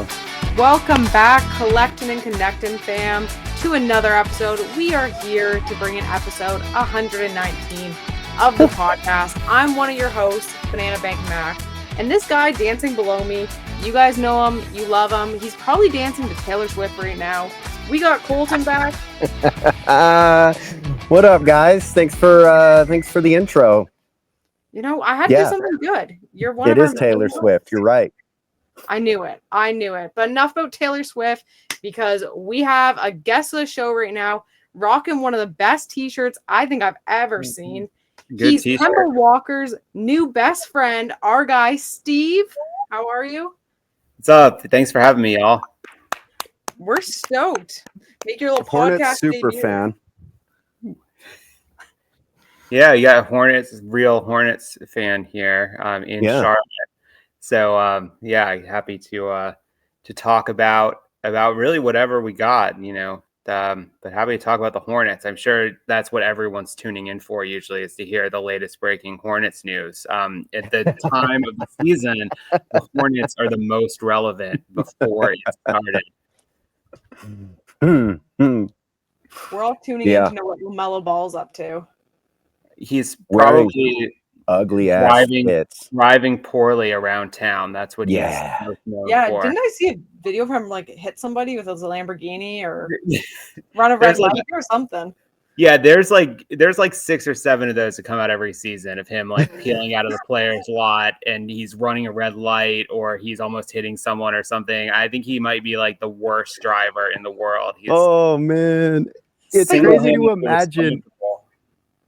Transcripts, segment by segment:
go. Welcome back, Connectin and Connectin fam, to another episode. We are here to bring in episode 119 of the podcast. I'm one of your hosts, BananaMac, and this guy dancing below me, you guys know him, you love him. He's probably dancing to Taylor Swift right now. We got Coultin back. What up, guys? Thanks for the intro. You know, I had to do something good. You're one It of is our Taylor Swift. You're right. I knew it. But enough about Taylor Swift, because we have a guest of the show right now rocking one of the best t-shirts I think I've ever seen. He's Kemba Walker's new best friend, our guy, Steve. How are you? What's up? Thanks for having me, y'all. We're stoked. Make your little Hornets podcast super debut. fan. Yeah, you got real Hornets fan here in Charlotte. So happy to talk about really whatever we got, you know. But happy to talk about the Hornets. I'm sure that's what everyone's tuning in for usually, is to hear the latest breaking Hornets news. At the time of the season, the Hornets are the most relevant before it started. We're all tuning in to know what LaMelo Ball's up to. He's probably ugly ass driving poorly around town. That's what he's most known for. Didn't I see a video of him like hit somebody with his Lamborghini or run a red light or something? Yeah, there's like 6 or 7 of those that come out every season of him like peeling out of the player's lot and he's running a red light or he's almost hitting someone or something. I think he might be like the worst driver in the world. Oh man, it's crazy to imagine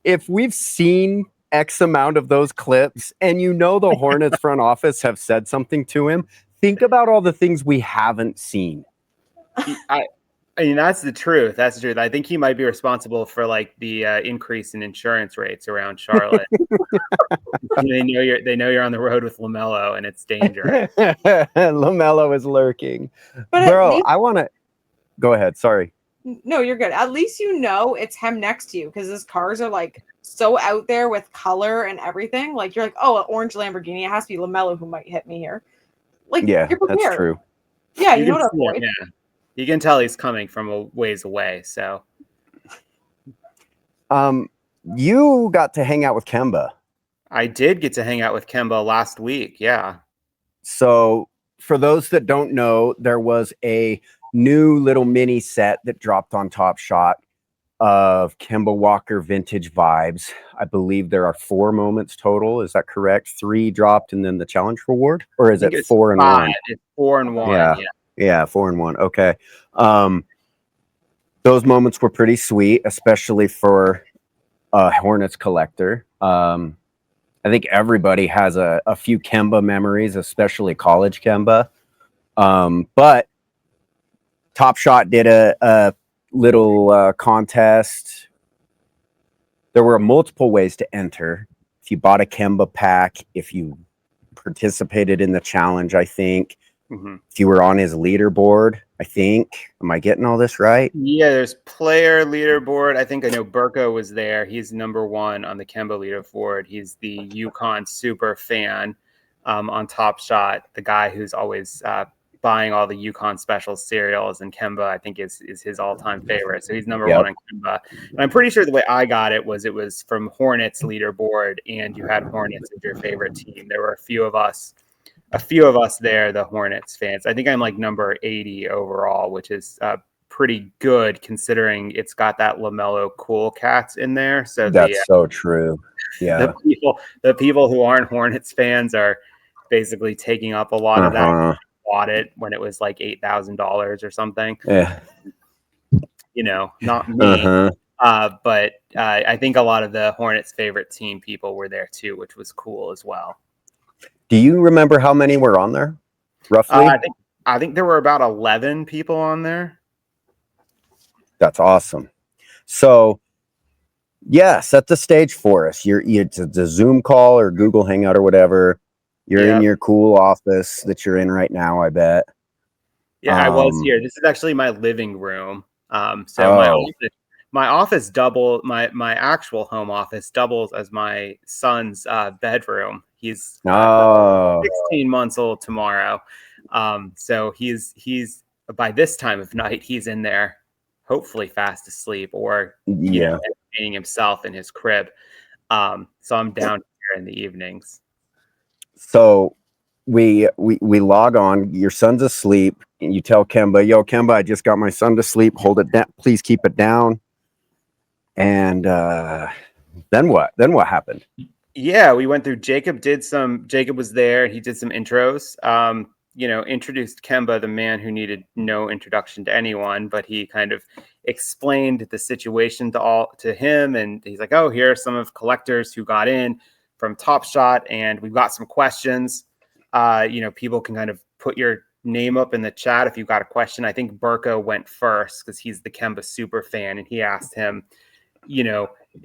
if we've seen X amount of those clips and the Hornets front office have said something to him. Think about all the things we haven't seen. I mean, that's the truth. That's the truth. I think he might be responsible for like the increase in insurance rates around Charlotte. They know you're on the road with LaMelo and it's dangerous. LaMelo is lurking. Bro, I want to go ahead. Sorry. No, you're good. At least it's him next to you, because his cars are like so out there with color and everything. Like you're like, oh, an orange Lamborghini. It has to be LaMelo who might hit me here. Like, yeah, you're prepared. That's true. Yeah, you know what I'm saying. Yeah, you can tell he's coming from a ways away. So, you got to hang out with Kemba. I did get to hang out with Kemba last week. Yeah. So, for those that don't know, there was a new little mini set that dropped on Topshot of Kemba Walker vintage vibes. I believe there are 4 moments total. Is that correct? 3 dropped and then the challenge reward? Or is it 4 and 1? It's 4 and 1. Yeah, 4 and 1. Okay. Those moments were pretty sweet, especially for a Hornets collector. I think everybody has a few Kemba memories, especially college Kemba. But Topshot did a little contest. There were multiple ways to enter. If you bought a Kemba pack, if you participated in the challenge, I think. If you were on his leaderboard, I think. Am I getting all this right? Yeah, there's player leaderboard. I think I know Burko was there. He's number 1 on the Kemba leaderboard. He's the UConn super fan on Topshot, the guy who's always buying all the UConn special cereals, and Kemba, I think, is his all-time favorite. So he's number 1 on Kemba. And I'm pretty sure the way I got it was from Hornets leaderboard, and you had Hornets as your favorite team. There were a few of us there, the Hornets fans. I think I'm like number 80 overall, which is pretty good considering it's got that LaMelo Cool Cats in there. So that's so true. Yeah, the people who aren't Hornets fans are basically taking up a lot of that. Bought it when it was like $8,000 or something. Yeah, not me. But I think a lot of the Hornets favorite team people were there too, which was cool as well. Do you remember how many were on there, roughly? I think there were about 11 people on there. That's awesome. So, set the stage for us. It's a Zoom call or Google Hangout or whatever. You're in your cool office that you're in right now, I bet. Yeah, I was here. This is actually my living room. My office my actual home office doubles as my son's bedroom. He's 16 months old tomorrow. So he's by this time of night, he's in there, hopefully fast asleep or entertaining himself in his crib. So I'm down here in the evenings. So we log on. Your son's asleep, and you tell Kemba, "Yo, Kemba, I just got my son to sleep. Hold it down. Please keep it down." And then what? Then what happened? Yeah, we went through. Jacob was there. He did some intros. Introduced Kemba, the man who needed no introduction to anyone, but he kind of explained the situation to him, and he's like, "Oh, here are some of collectors who got in from Topshot, and we've got some questions. People can kind of put your name up in the chat if you've got a question." I think Burko went first because he's the Kemba super fan, and he asked him,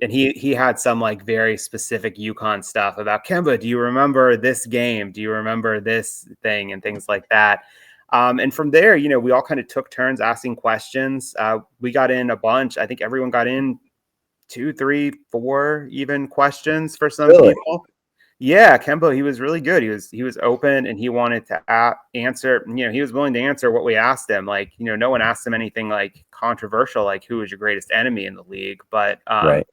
and he had some like very specific UConn stuff about Kemba. Do you remember this game? Do you remember this thing and things like that? And from there, we all kind of took turns asking questions. We got in a bunch. I think everyone got in 2, 3, 4 even questions for some people. Yeah, Kemba, he was really good. He was open and he wanted to answer. He was willing to answer what we asked him. Like, no one asked him anything like controversial, like who was your greatest enemy in the league. But Right.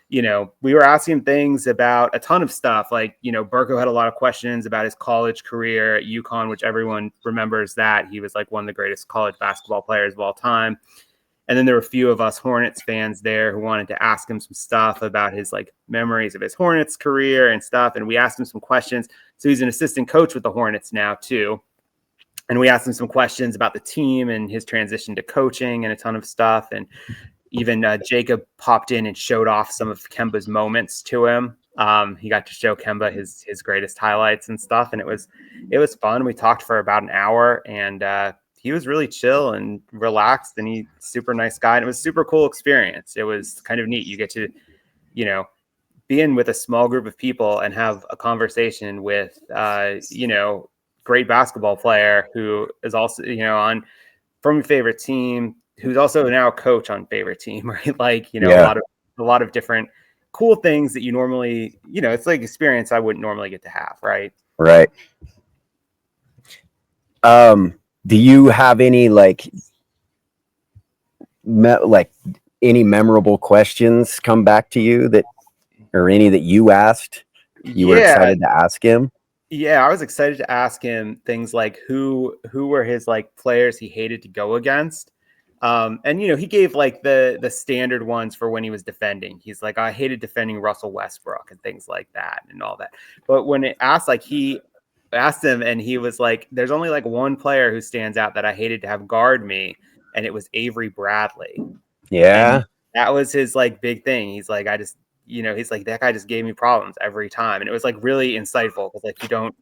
We were asking things about a ton of stuff. Like, Burko had a lot of questions about his college career at UConn, which everyone remembers that he was like one of the greatest college basketball players of all time. And then there were a few of us Hornets fans there who wanted to ask him some stuff about his like memories of his Hornets career and stuff. And we asked him some questions. So he's an assistant coach with the Hornets now too. And we asked him some questions about the team and his transition to coaching and a ton of stuff. And even Jacob popped in and showed off some of Kemba's moments to him. He got to show Kemba his greatest highlights and stuff. And it was fun. We talked for about an hour, and he was really chill and relaxed, and he's super nice guy. And it was a super cool experience. It was kind of neat. You get to, be in with a small group of people and have a conversation with, great basketball player who is also, from your favorite team, who's also now a coach on favorite team, right? Like, a lot of different cool things that you normally, it's like experience I wouldn't normally get to have. Right. Right. Do you have any any memorable questions come back to you or any that you asked you were excited to ask him? Yeah, I was excited to ask him things like who were his like players he hated to go against. And he gave like the standard ones for when he was defending. He's like, I hated defending Russell Westbrook and things like that and all that. But when it asked, like he asked him and he was like, there's only like one player who stands out that I hated to have guard me, and it was Avery Bradley. Yeah. And that was his like big thing. He's like, he's like, that guy just gave me problems every time. And it was like really insightful because like you don't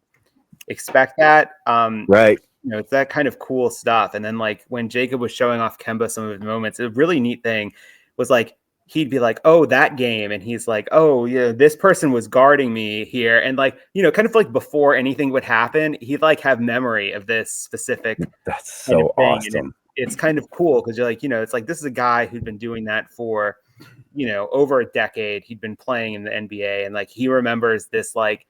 expect that. Right. It's that kind of cool stuff. And then like when Jacob was showing off Kemba some of his moments, a really neat thing was like he'd be like, "Oh, that game," and he's like, "Oh, yeah, this person was guarding me here," and like kind of like before anything would happen, he'd like have memory of this specific. That's so awesome. It's kind of cool because you're like, it's like this is a guy who'd been doing that for over a decade. He'd been playing in the NBA, and like he remembers this like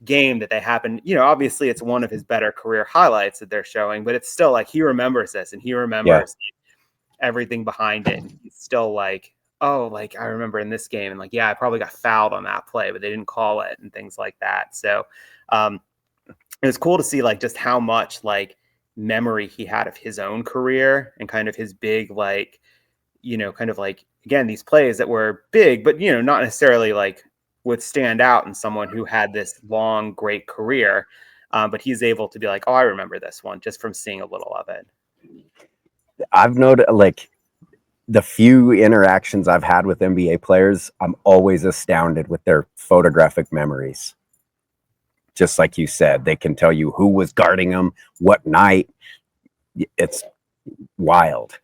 game that they happened. Obviously it's one of his better career highlights that they're showing, but it's still like he remembers this and he remembers everything behind it. And he's still like, oh, like I remember in this game, and like, yeah, I probably got fouled on that play, but they didn't call it and things like that. So it was cool to see like just how much like memory he had of his own career and kind of his big like kind of like, again, these plays that were big but not necessarily like would stand out in someone who had this long, great career. But he's able to be like, oh, I remember this one just from seeing a little of it. I've noticed like the few interactions I've had with NBA players, I'm always astounded with their photographic memories. Just like you said, they can tell you who was guarding them, what night. It's wild.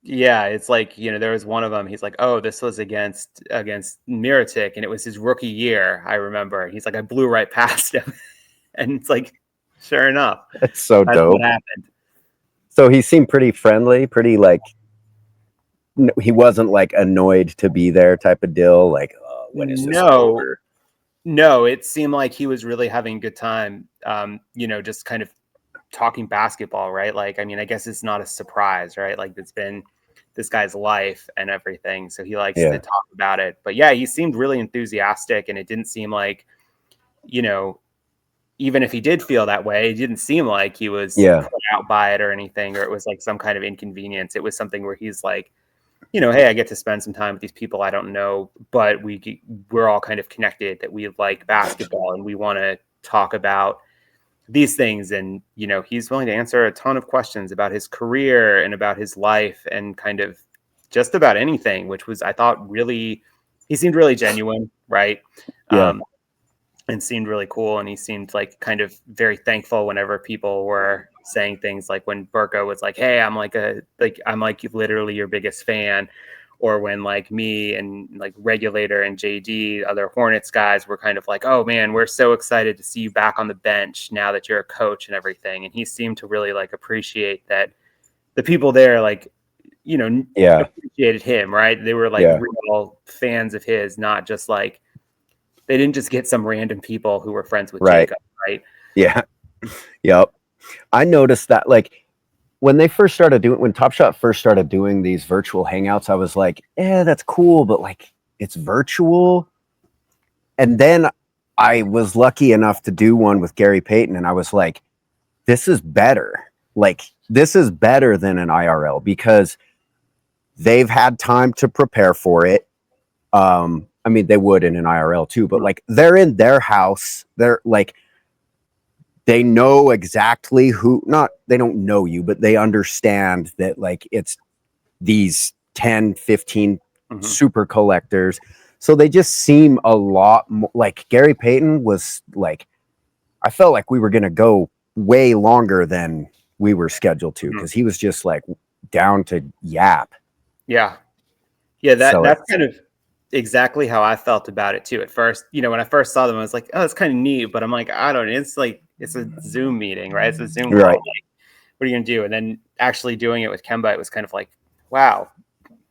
Yeah, it's like, there was one of them. He's like, oh, this was against Mirotic, and it was his rookie year. I remember. He's like, I blew right past him. And it's like, sure enough. It's so dope. What happened. So he seemed pretty friendly, pretty like, he wasn't like annoyed to be there type of deal. Like, when is this over? No, it seemed like he was really having a good time. Just kind of talking basketball, right? Like, I mean, I guess it's not a surprise, right? Like, it's been this guy's life and everything. So he likes to talk about it. But yeah, he seemed really enthusiastic, and it didn't seem like, you know, even if he did feel that way, it didn't seem like he was put out by it or anything, or it was like some kind of inconvenience. It was something where he's like, you know, hey, I get to spend some time with these people I don't know, but we're all kind of connected, that we like basketball and we want to talk about these things. And, you know, he's willing to answer a ton of questions about his career and about his life and kind of just about anything, which was, I thought, really, he seemed really genuine, right? And seemed really cool. And he seemed like kind of very thankful whenever people were saying things like when Burko was like, hey, I'm like literally your biggest fan. Or when like me and like Regulator and JD, other Hornets guys, were kind of like, oh man, we're so excited to see you back on the bench now that you're a coach and everything. And he seemed to really like appreciate that the people there, like, you know, appreciated him, right? They were like real fans of his, not just like, they didn't just get some random people who were friends with Jacob, right? Yeah. Yep. I noticed that, like, when Topshot first started doing these virtual hangouts, I was like, that's cool, but like, it's virtual. And then I was lucky enough to do one with Gary Payton, and I was like, this is better. Like, this is better than an IRL because they've had time to prepare for it. I mean, they would in an IRL too, but like, they're in their house. They're like, they know exactly they don't know you, but they understand that like it's these 10, 15 super collectors. So they just seem a lot more like Gary Payton was like, I felt like we were going to go way longer than we were scheduled to, because he was just like down to yap. Yeah. That's kind of exactly how I felt about it too. At first, you know, when I first saw them, I was like, oh, it's kind of neat, but I'm like, I don't know. It's like, it's a Zoom meeting, right? It's a Zoom call. Like, what are you going to do? And then actually doing it with Kemba, it was kind of like, wow,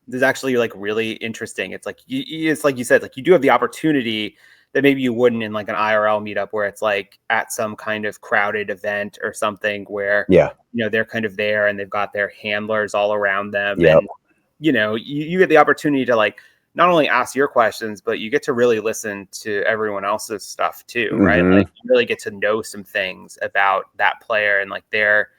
this is actually like really interesting. It's like, it's like you said, like you do have the opportunity that maybe you wouldn't in like an IRL meetup, where it's like at some kind of crowded event or something where, you know, they're kind of there and they've got their handlers all around them. And, you know, you get the opportunity to like, not only ask your questions, but you get to really listen to everyone else's stuff too, right? Like you really get to know some things about that player and like their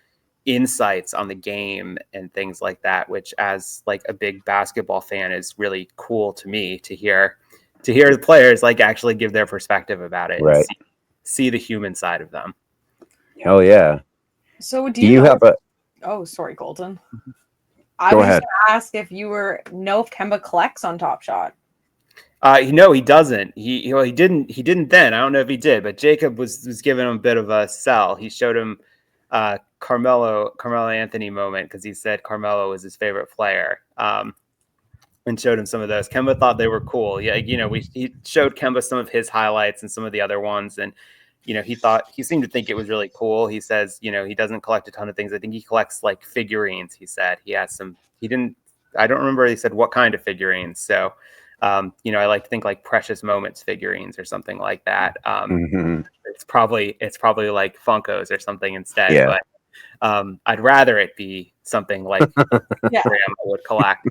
insights on the game and things like that, which as like a big basketball fan is really cool to me to hear the players like actually give their perspective about it and see the human side of them. Hell yeah. So do you have oh, sorry, Coultin. I was just going to ask if you know if Kemba collects on Topshot. No, he doesn't. He didn't then. I don't know if he did, but Jacob was giving him a bit of a sell. He showed him Carmelo Anthony moment because he said Carmelo was his favorite player. And showed him some of those. Kemba thought they were cool. Yeah, you know, he showed Kemba some of his highlights and some of the other ones, and you know, he seemed to think it was really cool. He says, you know, he doesn't collect a ton of things. I think he collects like figurines. He said he has some. I don't remember. He said what kind of figurines. So, you know, I like to think like Precious Moments figurines or something like that. It's probably like Funkos or something instead. But I'd rather it be something like Grandma would collect.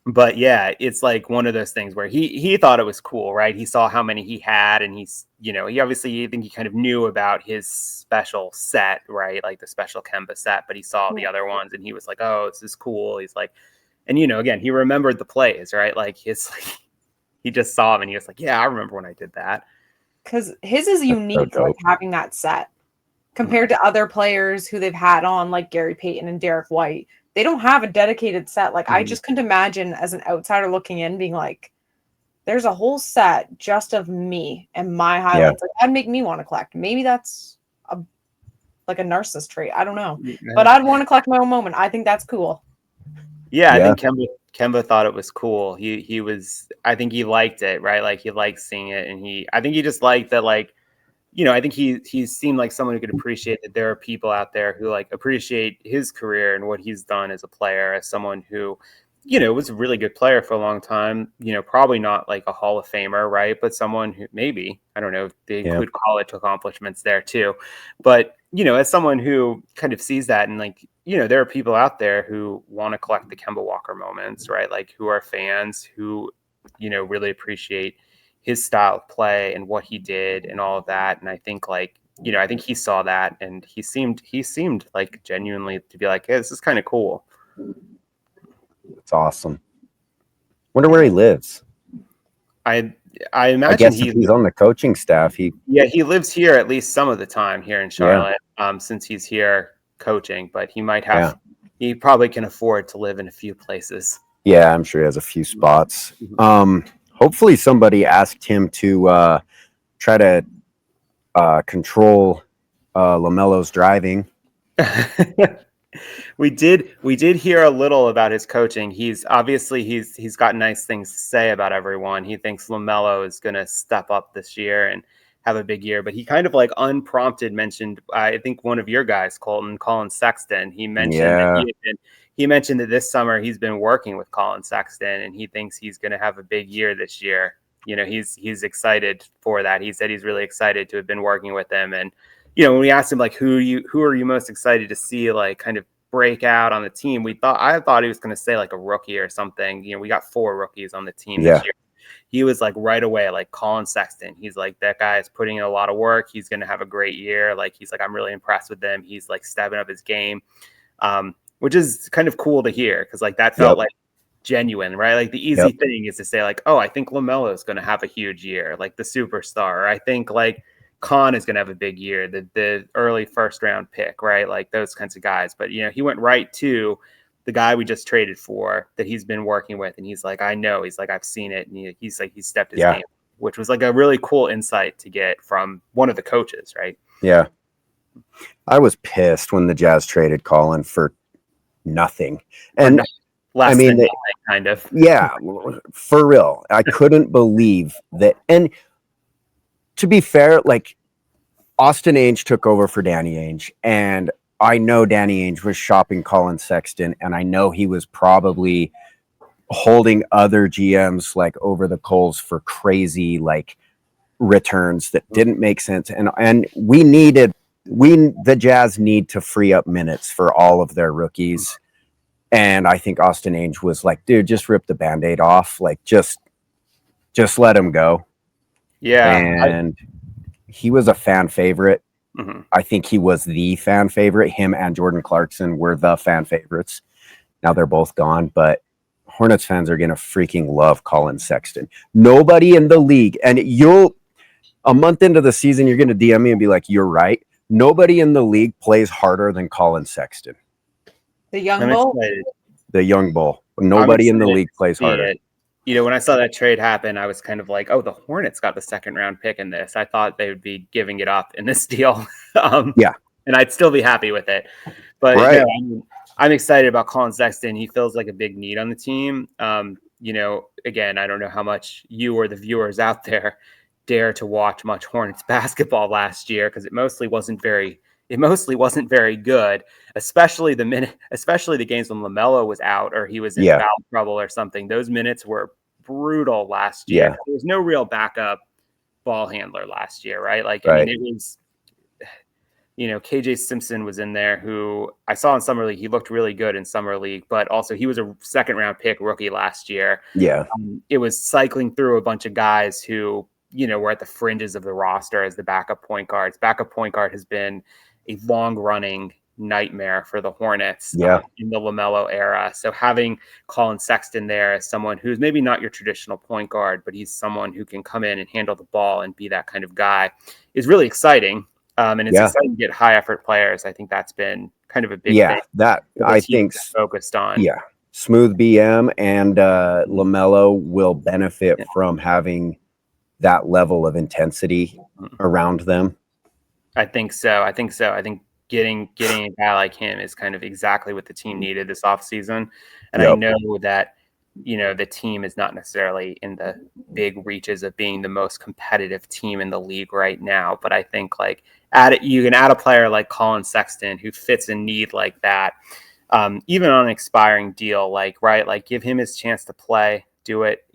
But yeah, it's like one of those things where he thought it was cool, right? He saw how many he had, and he's, you know, he obviously, I think he kind of knew about his special set, right? Like the special Kemba set, but he saw the other ones and he was like, oh, this is cool. He's like, and you know, again, he remembered the plays, right? Like he just saw him and he was like, yeah, I remember when I did that. Because his is unique, like having that set compared to other players who they've had on, like Gary Payton and Derek White. They don't have a dedicated set. Like I just couldn't imagine as an outsider looking in being like, there's a whole set just of me and my highlights. Like, that'd make me want to collect. Maybe that's like a narcissist trait. I don't know. But I'd want to collect my own moment. I think that's cool. Yeah, I think Kemba thought it was cool. He was, I think he liked it, right? Like he liked seeing it, and I think he just liked that, like, you know, I think he seemed like someone who could appreciate that there are people out there who like appreciate his career and what he's done as a player, as someone who was a really good player for a long time. Probably not like a Hall of Famer, right? But someone who maybe, I don't know, they include college accomplishments there too. But, as someone who kind of sees that and like, there are people out there who want to collect the Kemba Walker moments, right? Like who are fans who, really appreciate his style of play and what he did and all of that. And I think like, I think he saw that and he seemed like genuinely to be like, hey, this is kind of cool. It's awesome. Wonder where he lives. I imagine I guess if he's on the coaching staff, he lives here at least some of the time here in Charlotte, since he's here coaching. But he might have, he probably can afford to live in a few places. Yeah, I'm sure he has a few spots. Hopefully, somebody asked him to try to control LaMelo's driving. We did hear a little about his coaching. He's got nice things to say about everyone. He thinks LaMelo is going to step up this year and have a big year, but he kind of like unprompted mentioned, I think one of your guys, Colin Sexton. He mentioned that he mentioned that this summer he's been working with Colin Sexton and he thinks he's going to have a big year this year. He's excited for that. He said he's really excited to have been working with him. And when we asked him like who are you most excited to see like kind of break out on the team, I thought he was going to say like a rookie or something. We got 4 rookies on the team this year. He was like right away like Colin Sexton. He's like, that guy is putting in a lot of work. He's going to have a great year. Like he's like, I'm really impressed with him. He's like stepping up his game, which is kind of cool to hear because like that felt like genuine, right? Like the easy thing is to say like, oh, I think LaMelo is going to have a huge year, like the superstar. Or I think like Con is going to have a big year, the early first round pick, right? Like those kinds of guys. But, he went right to the guy we just traded for that he's been working with. And he's like, I know. He's like, I've seen it. And he's like, he stepped his game, which was like a really cool insight to get from one of the coaches, right? Yeah. I was pissed when the Jazz traded Colin for nothing. And less than nothing, kind of. Yeah, for real. I couldn't believe that. And to be fair, like Austin Ainge took over for Danny Ainge, and I know Danny Ainge was shopping Colin Sexton, and I know he was probably holding other GMs like over the coals for crazy like returns that didn't make sense. And the Jazz need to free up minutes for all of their rookies. And I think Austin Ainge was like, dude, just rip the Band-Aid off. Like just let him go. Yeah. And he was a fan favorite. Mm-hmm. I think he was the fan favorite. Him and Jordan Clarkson were the fan favorites. Now they're both gone, but Hornets fans are going to freaking love Colin Sexton. Nobody in the league, and a month into the season, you're going to DM me and be like, you're right. Nobody in the league plays harder than Colin Sexton. The young bull. The young bull. Nobody in the league plays harder. When I saw that trade happen, I was kind of like, oh, the Hornets got the second round pick in this. I thought they would be giving it up in this deal. And I'd still be happy with it. But I'm excited about Colin Sexton. He feels like a big need on the team. Again, I don't know how much you or the viewers out there dare to watch much Hornets basketball last year because it mostly wasn't very good, especially the games when LaMelo was out or he was in foul trouble or something. Those minutes were brutal last year. There was no real backup ball handler last year, right? Like, I mean, it was, KJ Simpson was in there who I saw in Summer League. He looked really good in Summer League, but also he was a second round pick rookie last year. Yeah. It was cycling through a bunch of guys who, were at the fringes of the roster as the backup point guards. Backup point guard has been a long-running nightmare for the Hornets in the LaMelo era. So having Colin Sexton there as someone who's maybe not your traditional point guard, but he's someone who can come in and handle the ball and be that kind of guy is really exciting. And it's exciting to get high-effort players. I think that's been kind of a big thing that I think focused on. Yeah, smooth BM and LaMelo will benefit from having that level of intensity around them. I think so. I think getting a guy like him is kind of exactly what the team needed this offseason. And I know that, the team is not necessarily in the big reaches of being the most competitive team in the league right now. But I think you can add a player like Colin Sexton who fits a need like that. even on an expiring deal, like, right, like give him his chance to play, do it.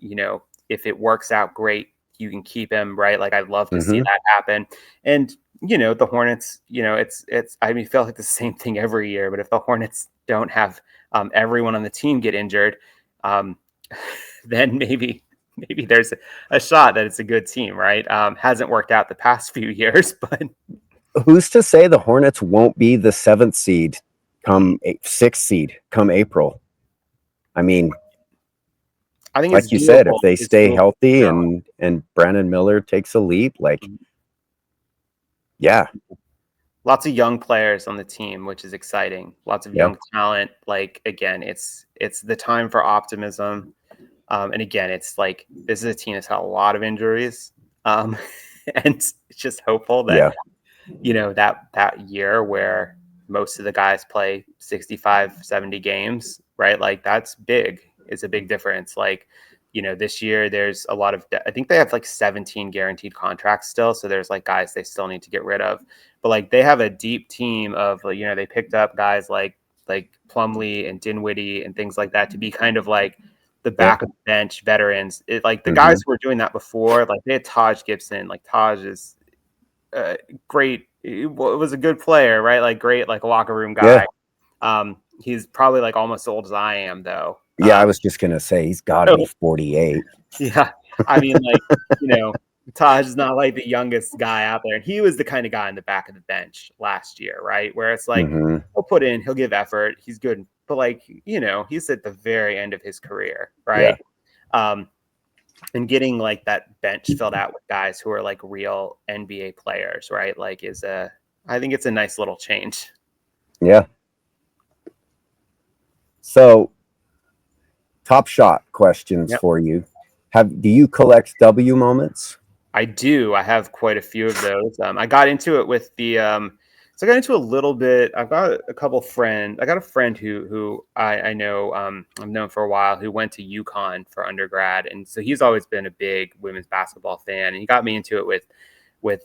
If it works out, great, you can keep him, right? Like, I'd love to see that happen. And the Hornets, I mean, feel like the same thing every year, but if the Hornets don't have everyone on the team get injured, then maybe there's a shot that it's a good team, right? Hasn't worked out the past few years, but who's to say the Hornets won't be the 7th seed come 6th seed come April? I mean, I think like it's you doable. said, if they It's stay doable. healthy and Brandon Miller takes a leap, like, yeah. Lots of young players on the team, which is exciting. Lots of young talent. Like, again, it's the time for optimism. And again, it's like, this is a team that's had a lot of injuries. And it's just hopeful that, that year where most of the guys play 65, 70 games, right? Like, that's big. It's a big difference. Like, this year there's a lot of, I think they have like 17 guaranteed contracts still. So there's like guys they still need to get rid of, but like they have a deep team of, they picked up guys like Plumlee and Dinwiddie and things like that to be kind of like the back of the bench veterans. Like the guys who were doing that before, like they had Taj Gibson. Like Taj is great. It was a good player, right? Like great, like a locker room guy. He's probably like almost as old as I am, though. Yeah, I was just gonna say he's got to be 48. Yeah, I mean, like, Taj is not like the youngest guy out there, and he was the kind of guy in the back of the bench last year, right? Where it's like he'll put in, he'll give effort, he's good, but like he's at the very end of his career, right? And getting like that bench filled out with guys who are like real NBA players, right? Like I think it's a nice little change. Yeah. So, top shot questions for you. Do you collect W moments? I do. I have quite a few of those. I got into it with the so I got into a little bit. I've got a couple friends. I got a friend who I know I've known for a while, who went to UConn for undergrad, and so he's always been a big women's basketball fan, and he got me into it with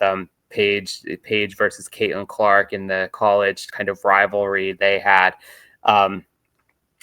Paige versus Caitlin Clark in the college kind of rivalry they had.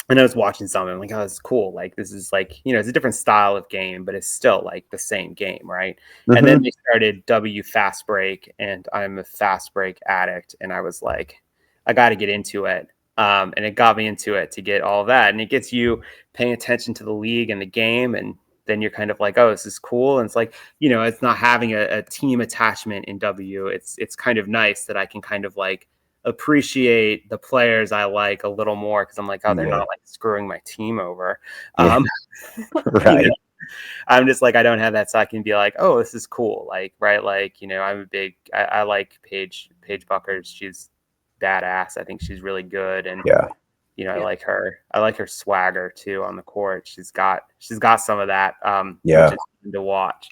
And I was watching some, and I'm like, oh, this is cool. Like, this is like, it's a different style of game, but it's still like the same game, right? And then they started W Fast Break, and I'm a fast break addict. And I was like, I got to get into it. And it got me into it to get all of that. And it gets you paying attention to the league and the game. And then you're kind of like, oh, this is cool. And it's like, it's not having a team attachment in W. It's kind of nice that I can kind of like appreciate the players I like a little more, because I'm like, oh, they're not like screwing my team over. Right. I'm just like, I don't have that, so I can be like, oh, this is cool. Like, right. Like, I'm I like Paige Buckers. She's badass. I think she's really good. And I like her. I like her swagger too on the court. She's got some of that, which is fun to watch.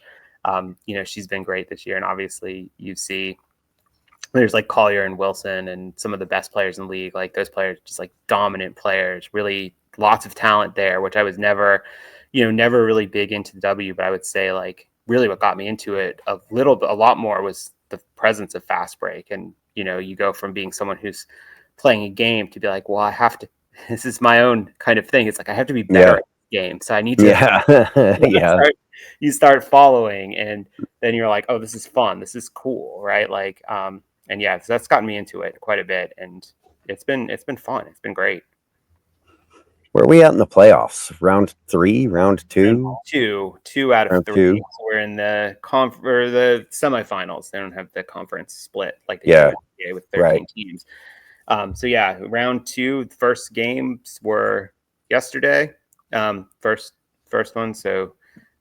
She's been great this year. And obviously you see there's like Collier and Wilson and some of the best players in the league. Like those players, just like dominant players, really lots of talent there, which I was never really big into the W, but I would say like really what got me into it a lot more was the presence of fast break. And, you go from being someone who's playing a game to be like, well, I have to, this is my own kind of thing. It's like, I have to be better at the game. So I need to, you start following, and then you're like, oh, this is fun. This is cool. Right. Like, and so that's gotten me into it quite a bit, and it's been fun. It's been great. Where are we at in the playoffs? Round 3, round 2? Two out of round 3. So we're in the the semifinals. They don't have the conference split like they do with 13 teams. So round 2, the first games were yesterday. First one. So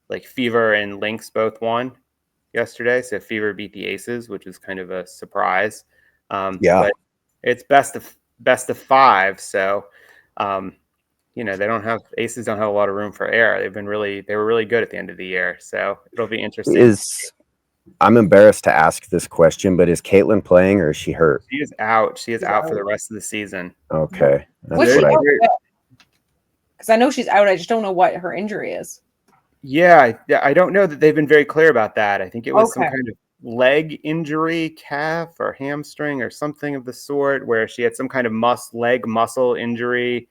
like Fever and Lynx both won yesterday. So Fever beat the Aces, which was kind of a surprise. But it's best of 5. So, Aces don't have a lot of room for error. They were really good at the end of the year. So it'll be interesting. I'm embarrassed to ask this question, but is Caitlin playing or is she hurt? She is out. She is out for the rest of the season. Okay. That's what because I know she's out. I just don't know what her injury is. Yeah, I don't know that they've been very clear about that. I think it was some kind of leg injury, calf or hamstring or something of the sort, where she had some kind of leg muscle injury,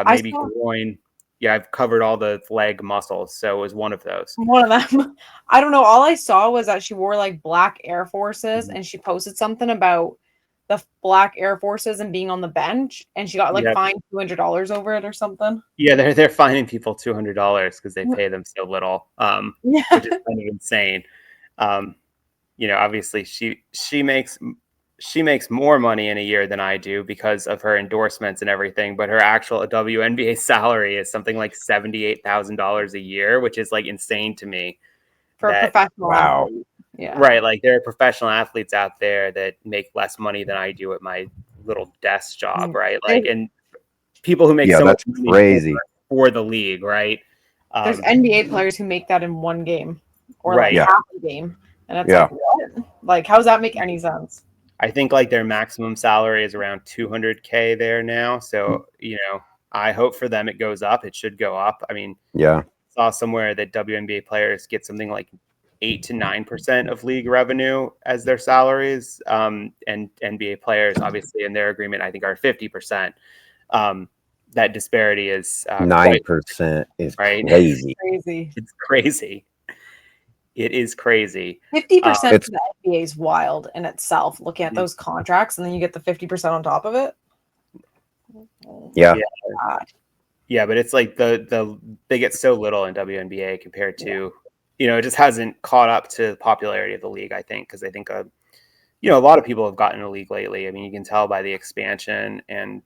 maybe groin. Yeah, I've covered all the leg muscles, so it was one of those. One of them. I don't know. All I saw was that she wore like black Air Forces, and she posted something about the black Air Forces and being on the bench, and she got like fined $200 over it or something. Yeah, they're fining people $200 because they pay them so little, which is kind of insane. Obviously she makes more money in a year than I do because of her endorsements and everything, but her actual WNBA salary is something like $78,000 a year, which is like insane to me. For a professional athlete. Yeah. Right. Like there are professional athletes out there that make less money than I do at my little desk job, right? Like, and people who make so much money crazy for the league, right? There's NBA players who make that in one game or like half a game. And it's like, what? Like, how does that make any sense? I think like their maximum salary is around $200K there now. So, I hope for them it goes up. It should go up. I mean, saw somewhere that WNBA players get something like 8 to 9% of league revenue as their salaries. And NBA players, obviously, in their agreement, I think are 50%. That disparity is 9% is crazy. It's crazy. It is crazy. 50% for the NBA is wild in itself. Looking at those contracts, and then you get the 50% on top of it. Yeah. Yeah, but it's like they get so little in WNBA compared to, it just hasn't caught up to the popularity of the league, I think, because I think a lot of people have gotten in the league lately. I mean, you can tell by the expansion and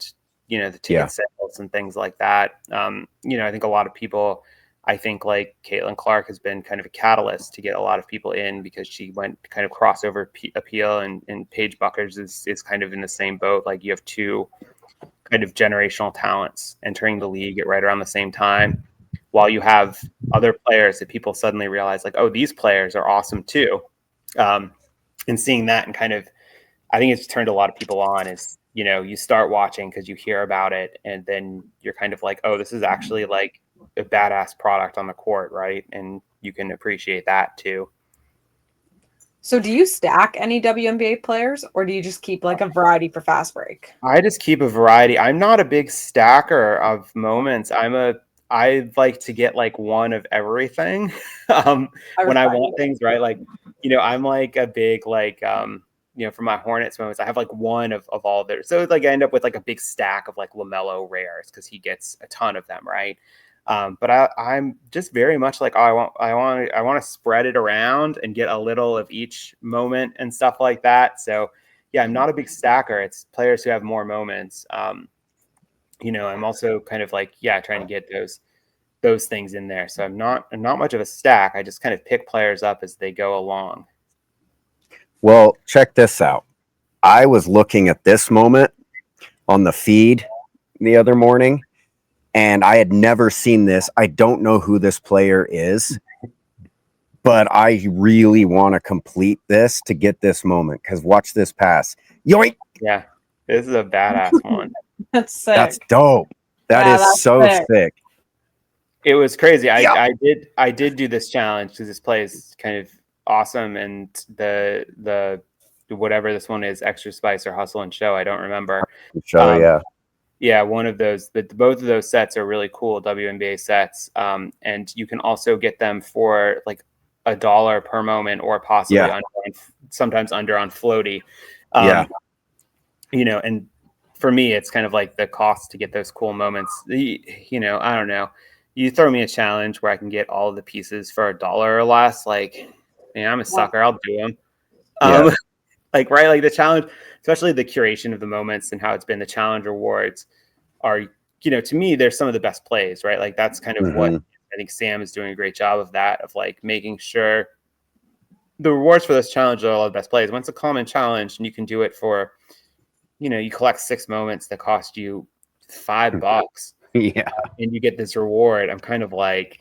the ticket sales and things like that. I think a lot of people, I think like Caitlin Clark has been kind of a catalyst to get a lot of people in because she went kind of crossover appeal, and Paige Buckers is kind of in the same boat. Like you have two kind of generational talents entering the league at right around the same time, while you have other players that people suddenly realize like, oh, these players are awesome too. And seeing that and kind of, I think it's turned a lot of people on is, you start watching because you hear about it, and then you're kind of like, oh, this is actually like a badass product on the court, right? And you can appreciate that too. So do you stack any WNBA players, or do you just keep like a variety for Fast Break? I just keep a variety. I'm not a big stacker of moments. I like to get like one of everything when I want things, right? Like, I'm like a big, like, for my Hornets moments, I have like one of all of theirs. So it's like I end up with like a big stack of like LaMelo rares because he gets a ton of them, right? But I'm just very much like, oh, I want to spread it around and get a little of each moment and stuff like that. So yeah, I'm not a big stacker. It's players who have more moments. I'm also kind of like, trying to get those things in there. So I'm not much of a stack. I just kind of pick players up as they go along. Well, check this out. I was looking at this moment on the feed the other morning, and I had never seen this. I don't know who this player is, but I really want to complete this to get this moment, because watch this pass. Yoink! Yeah, this is a badass one. That's sick. That's dope. That's so sick. It was crazy. I did do this challenge because this play is kind of awesome, and the whatever this one is, Extra Spice or Hustle and Show, I don't remember. Yeah, one of those. Both of those sets are really cool WNBA sets, and you can also get them for like $1 per moment, or possibly sometimes under on Floaty. And for me, it's kind of like the cost to get those cool moments. I don't know. You throw me a challenge where I can get all of the pieces for $1 or less. Like, I'm a sucker. I'll do them. Like the challenge, especially the curation of the moments and how it's been, the challenge rewards are, to me, they're some of the best plays, right? Like that's kind of what I think Sam is doing a great job of that, of like making sure the rewards for those challenges are all the best plays. Once a common challenge and you can do it for, you collect 6 moments that cost you $5. Yeah. And you get this reward. I'm kind of like,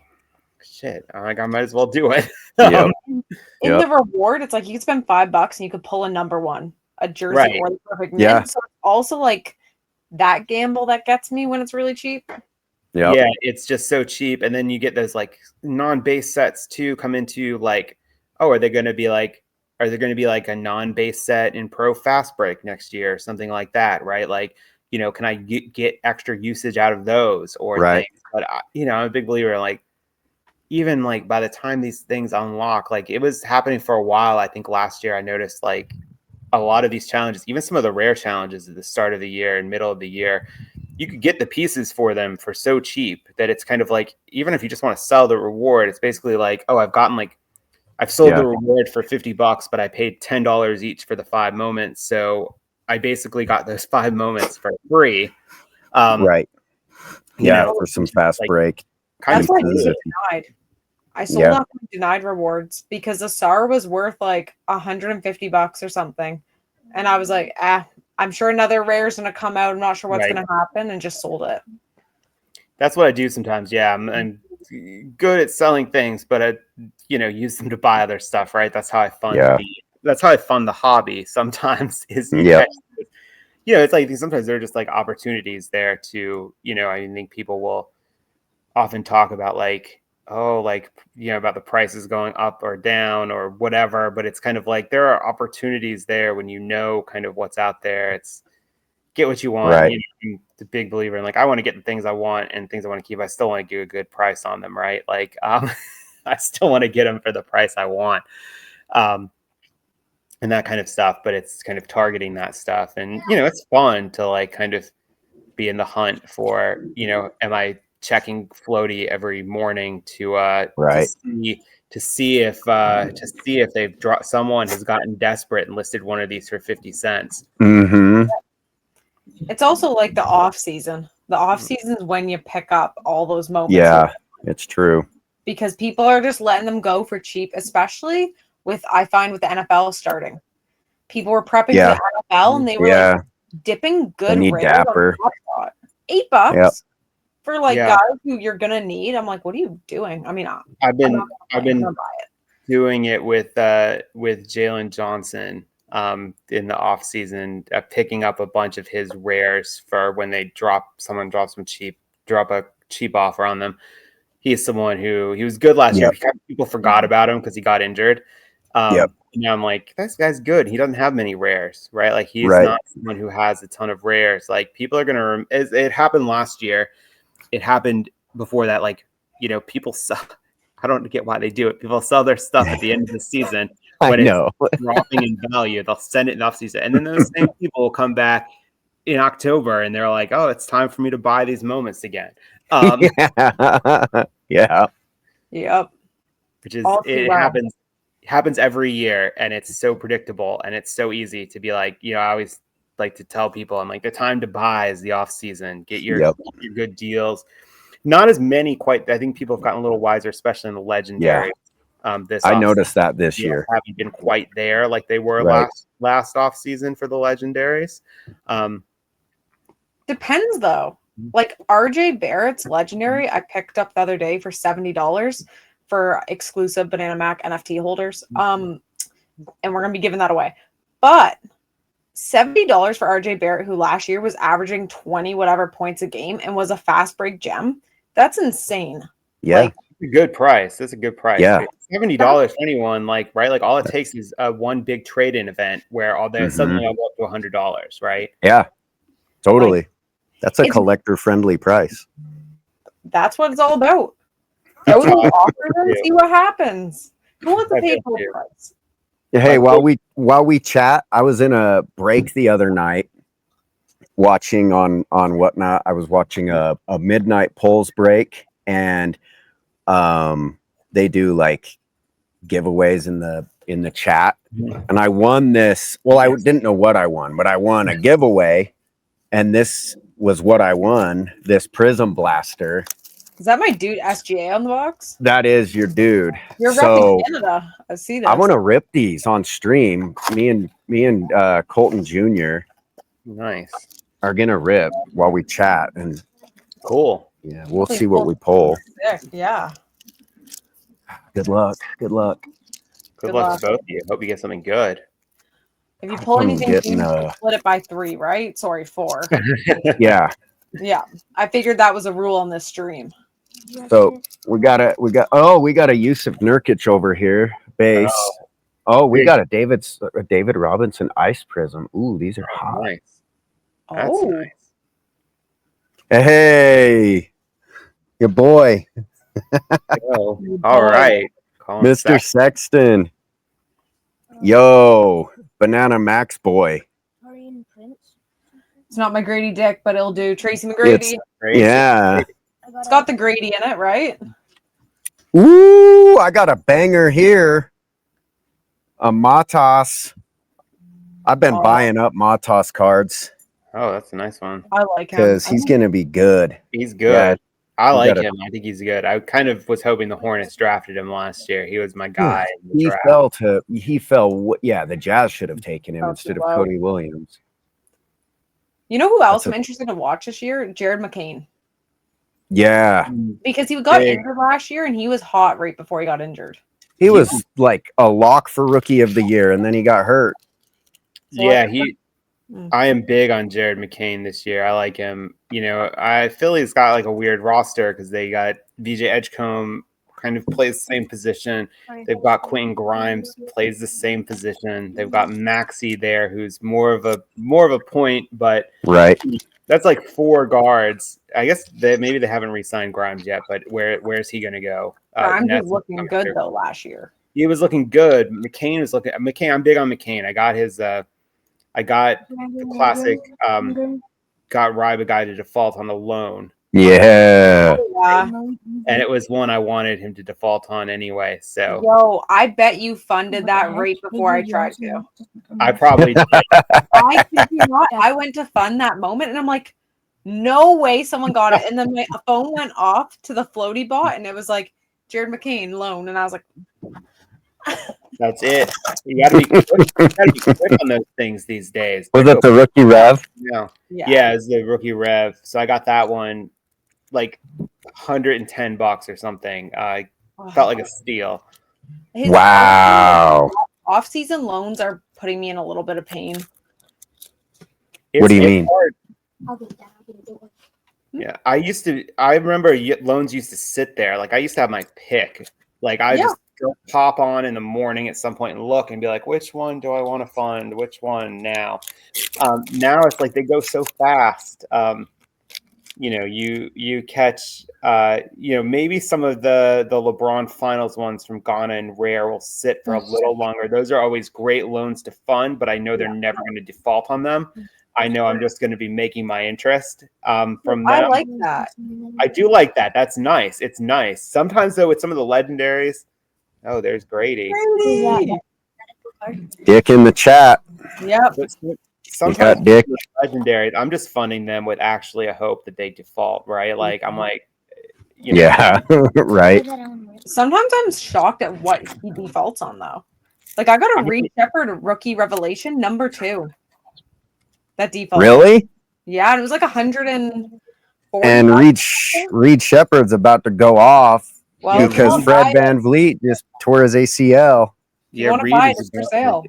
shit, I might as well do it. In the reward, it's like you could spend $5 and you could pull a number one, a jersey or the perfect mint. So it's also like that gamble that gets me when it's really cheap. Yeah, it's just so cheap. And then you get those like non-base sets too come into like, oh, are they going to are there going to be like a non-base set in Pro Fast Break next year or something like that, right? Like, can I get extra usage out of those or Right. things? But I'm a big believer, like, even like by the time these things unlock, like it was happening for a while. I think last year I noticed like a lot of these challenges, even some of the rare challenges at the start of the year and middle of the year, you could get the pieces for them for so cheap that it's kind of like, even if you just want to sell the reward, it's basically like, oh, I've sold the reward for $50, but I paid $10 each for the 5 moments. So I basically got those 5 moments for free. Right. For some fast break. That's why I did get denied. I sold off my denied rewards because the SAR was worth like $150 or something. And I was like, I'm sure another rare is going to come out. I'm not sure what's going to happen, and just sold it. That's what I do sometimes. Yeah, I'm good at selling things, but I, use them to buy other stuff, right? That's how I fund that's how I fund the hobby sometimes is it's like sometimes there are just like opportunities there to, I think people will often talk about like, about the prices going up or down or whatever, but it's kind of like there are opportunities there when kind of what's out there. It's get what you want. Right. I'm the big believer in like, I want to get the things I want and things I want to keep. I still want to get a good price on them, right? Like, I still want to get them for the price I want. And that kind of stuff, but it's kind of targeting that stuff. And, it's fun to like kind of be in the hunt for, am I checking Floaty every morning to see if they've dropped, someone has gotten desperate and listed one of these for 50 cents. Mm-hmm. It's also like the off season. The off season is when you pick up all those moments. Yeah, it's true. Because people are just letting them go for cheap, especially I find with the NFL starting. People were prepping for the NFL and they were like dipping good dapper. $8 for like guys who you're gonna need. I'm like, what are you doing? I mean, I've been doing it with Jalen Johnson in the off season, picking up a bunch of his rares for when they drop a cheap offer on them. He's someone he was good last year. People forgot about him because he got injured. Now I'm like, this guy's good. He doesn't have many rares, right? Like he's not someone who has a ton of rares. Like people are gonna. It happened last year. It happened before that. Like people sell. I don't get why they do it. People sell their stuff at the end of the season when it's dropping in value. They'll send it in off season, and then those same people will come back in October and they're like, "Oh, it's time for me to buy these moments again." Yep. Which is happens every year, and it's so predictable and it's so easy to be like, I always like to tell people, I'm like, the time to buy is the off season. Get your good deals. Not as many quite. I think people have gotten a little wiser, especially in the legendary. I noticed that this year haven't been quite there like they were last off season for the legendaries. Depends though. Like RJ Barrett's legendary, I picked up the other day for $70 for exclusive BananaMac NFT holders. And we're gonna be giving that away. But $70 for RJ Barrett, who last year was averaging 20 whatever points a game and was a fast break gem. That's insane. Yeah. Like, a good price. That's a good price. Yeah. $70 for anyone, like, right? Like all it takes is one big trade-in event where all day suddenly I'll go up to $100, right? Yeah. Totally. Like, that's a collector friendly price. That's what it's all about. Go to the offer and see what happens. Who wants to pay full price? Hey, while we chat, I was in a break the other night watching on Whatnot. I was watching a midnight polls break, and they do like giveaways in the chat, and I won this. Well, I didn't know what I won, but I won a giveaway, and this was what I won. This Prism Blaster. Is that my dude SGA on the box? That is your dude. You're repping Canada. I see that. I want to rip these on stream. Me and Coultin Jr. Nice. Are gonna rip while we chat, and cool. Yeah, we'll see what we pull. Yeah. Good luck. Good luck. Good luck to both of you. Hope you get something good. If you pull anything, you split it by 3, right? Sorry, 4. Yeah. Yeah. I figured that was a rule on this stream. So we got a Yusuf Nurkic over here, base. Oh, we got a David Robinson Ice Prism. Ooh, these are hot. Nice. That's Oh, nice. Hey, your boy, Oh, all right. Colin Mr. Sexton. Yo, BananaMac's boy. it's not my Grady Dick, but it'll do. Tracy McGrady. Yeah. It's got the Grady in it, right? Ooh, I got a banger here. A Matas. I've been buying up Matas cards Oh, that's a nice one. I like him. because he's going to be good. He's good. Yeah, I you like gotta- him. I think he's good. I kind of was hoping the Hornets drafted him last year. He was my guy in the He draft. the Jazz should have taken him Fell instead too of low. Cody Williams. You know who else That's I'm interested to watch this year? Jared McCain. Yeah, Because he got Big. injured last year and he was hot right before he got injured. he was like a lock for Rookie of the Year, and then he got hurt. Yeah, Mm. I am big on Jared McCain this year. I like him. You know, Philly's got like a weird roster because they got VJ Edgecombe kind of plays the same position. They've got Quentin Grimes plays the same position. They've got Maxey there, who's more of a point, but Right. that's like 4 guards. I guess maybe they haven't re-signed Grimes yet, but where's he going to go? Grimes was Nets looking coming good through. though last year. He was looking good. McCain was looking. McCain, I'm big on McCain. I got the classic. Got Ryba guy to default on the loan, Yeah. Yeah. and it was one I wanted him to default on anyway. So Yo, I bet you funded that right before I tried to. I probably did. I kid you not. I went to fund that moment and I'm like, no way someone got it. And then my phone went off to the floaty bot and it was like Jared McCain loan. And I was like, That's it. You got to be quick on those things these days. Was it the Rookie Rev? No. yeah. Yeah, it's the rookie rev. So I got that one like $110 or something. I felt like a steal. His Wow. off-season loans are putting me in a little bit of pain. What do you mean? Hard. Yeah, I remember loans used to sit there. Like I used to have my pick. Like I just go pop on in the morning at some point and look and be like, which one do I want to fund? Which one now? Now it's like they go so fast. You know, you catch, maybe some of the LeBron Finals ones from Ghana and Rare will sit for a little longer. Those are always great loans to fund, but I know they're never going to default on them. I know I'm just going to be making my interest from them. I like that. I do like that. That's nice. It's nice. Sometimes though, with some of the legendaries, oh, there's Grady. Dick in the chat. Yep. But sometimes got Dick. with legendaries, I'm just funding them with actually a hope that they default, right? Like I'm like, Yeah, right. Sometimes I'm shocked at what he defaults on though. Like I got a Reed Shepard rookie revelation number 2. That default. Really? Yeah, and it was like 140. And Reed Shepard's about to go off Well, because Fred Van Vliet just tore his ACL. You want to buy it, it's for sale.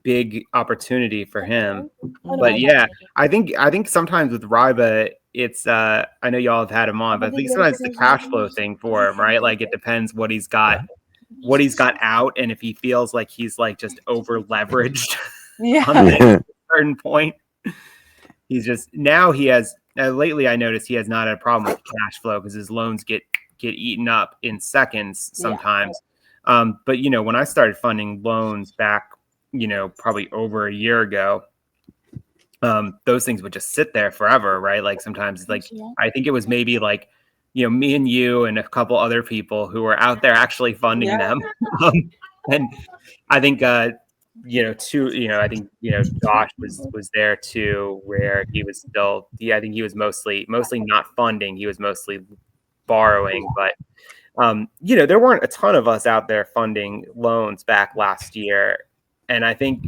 Big opportunity for him. But yeah, I think sometimes with Ryba, it's I know y'all have had him on, but I think sometimes it's the cash flow thing for him, right? Like it depends what he's got out, and if he feels like he's like just over leveraged on a certain point, he's just now he has lately I noticed he has not had a problem with cash flow because his loans get eaten up in seconds sometimes. But when I started funding loans back, probably over a year ago, those things would just sit there forever, right? Like sometimes, like I think it was maybe like, me and you and a couple other people who were out there actually funding them. And I think, I think, Josh was there too, where he was still, I think he was mostly not funding. He was mostly borrowing, but there weren't a ton of us out there funding loans back last year. And I think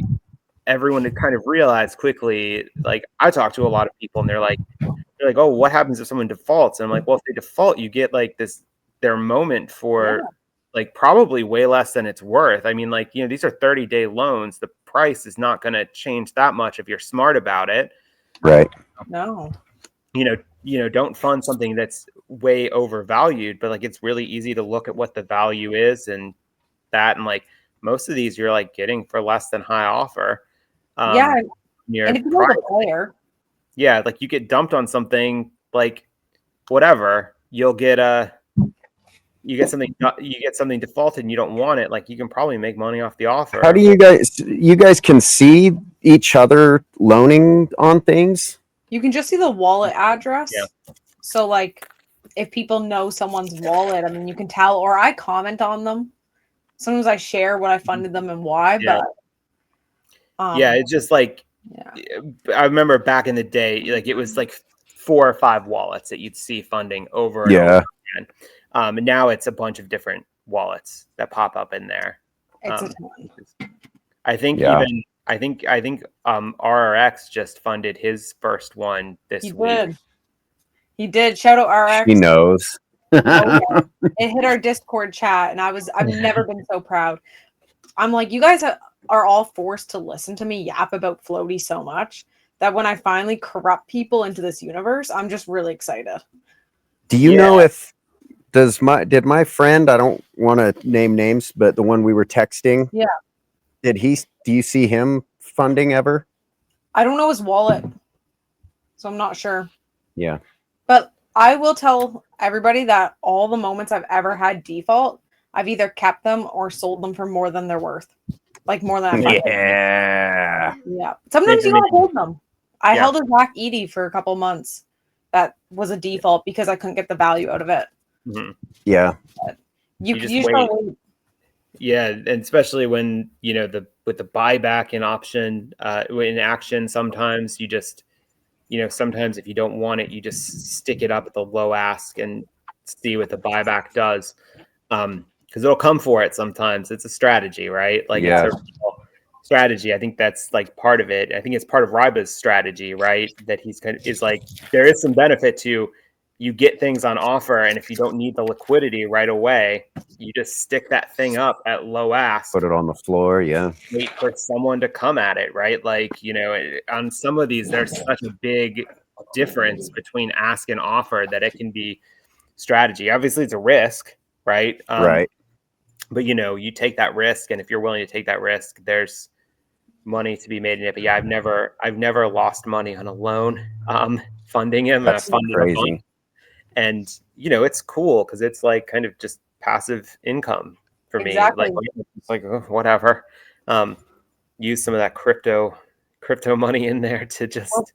everyone had kind of realized quickly, like I talked to a lot of people and they're like, oh, what happens if someone defaults? And I'm like, well, if they default, you get like their moment for like probably way less than it's worth. I mean, like, these are 30-day loans. The price is not going to change that much if you're smart about it. Right. No. Don't fund something that's way overvalued, but like it's really easy to look at what the value is and like most of these you're like getting for less than high offer. Yeah, Near and if you know the player, yeah, like you get dumped on something, like whatever, you get something defaulted and you don't want it, like you can probably make money off the offer. How do you guys can see each other loaning on things? you can just see the wallet address. Yeah. So like if people know someone's wallet, I mean, you can tell, or I comment on them. Sometimes I share what I funded them and why, Yeah. but yeah, it's just like, yeah, I remember back in the day, like it was like 4 or 5 wallets that you'd see funding over and over again. And now it's a bunch of different wallets that pop up in there. it's a ton. I think I think RRX just funded his first one this week. He did. Shout out RX. He knows. Oh, yeah. It hit our Discord chat, and I've never been so proud. I'm like, you guys are all forced to listen to me yap about Floaty so much that when I finally corrupt people into this universe, I'm just really excited. Do you know if did my friend, I don't want to name names, but the one we were texting, do you see him funding ever? I don't know his wallet, so I'm not sure. Yeah. But I will tell everybody that all the moments I've ever had default, I've either kept them or sold them for more than they're worth. Like more than I funded. Yeah. Yeah. Sometimes you gotta hold them. I held a Zach Edie for a couple months. That was a default because I couldn't get the value out of it. Mm-hmm. Yeah. But you just gotta wait. Yeah, and especially when with the buyback in option in action, sometimes you just sometimes if you don't want it, you just stick it up at the low ask and see what the buyback does. Because it'll come for it sometimes. It's a strategy, right? Like it's a real strategy. I think that's like part of it. I think it's part of Ryba's strategy, right? That is like there is some benefit to you get things on offer, and if you don't need the liquidity right away, you just stick that thing up at low ask. Put it on the floor, wait for someone to come at it, right? Like, on some of these, there's such a big difference between ask and offer that it can be strategy. Obviously, it's a risk, right? Right. But, you take that risk, and if you're willing to take that risk, there's money to be made in it. But yeah, I've never lost money on a loan funding him. That's crazy. And, it's cool because it's like kind of just passive income for me. Like it's like whatever. Use some of that crypto money in there to just. Well,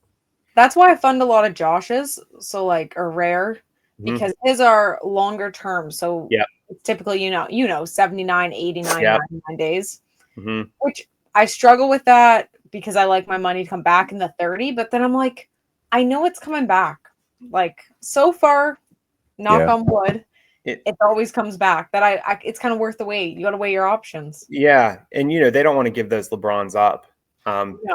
that's why I fund a lot of Josh's, so like are rare because his are longer term. So it's typically 79, 89, 99 days. Which I struggle with that because I like my money to come back in the 30, but then I'm like, I know it's coming back. Like so far, knock on wood, it always comes back. That it's kind of worth the wait. You got to weigh your options. Yeah, and they don't want to give those LeBrons up.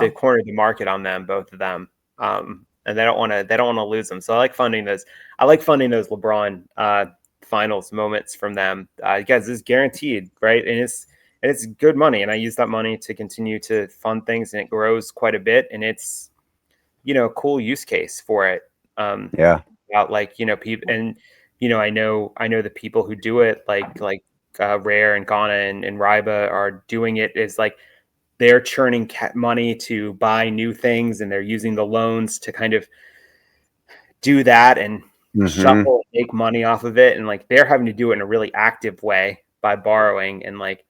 They cornered the market on them, both of them, and they don't want to lose them. So I like funding those. I like funding those LeBron finals moments from them. Guys, it's guaranteed, right? And it's good money, and I use that money to continue to fund things, and it grows quite a bit, and it's a cool use case for it. About like people, and I know the people who do it like Rare and Ghana and Ryba are doing it is like they're churning money to buy new things, and they're using the loans to kind of do that and shuffle, make money off of it, and like they're having to do it in a really active way by borrowing, and like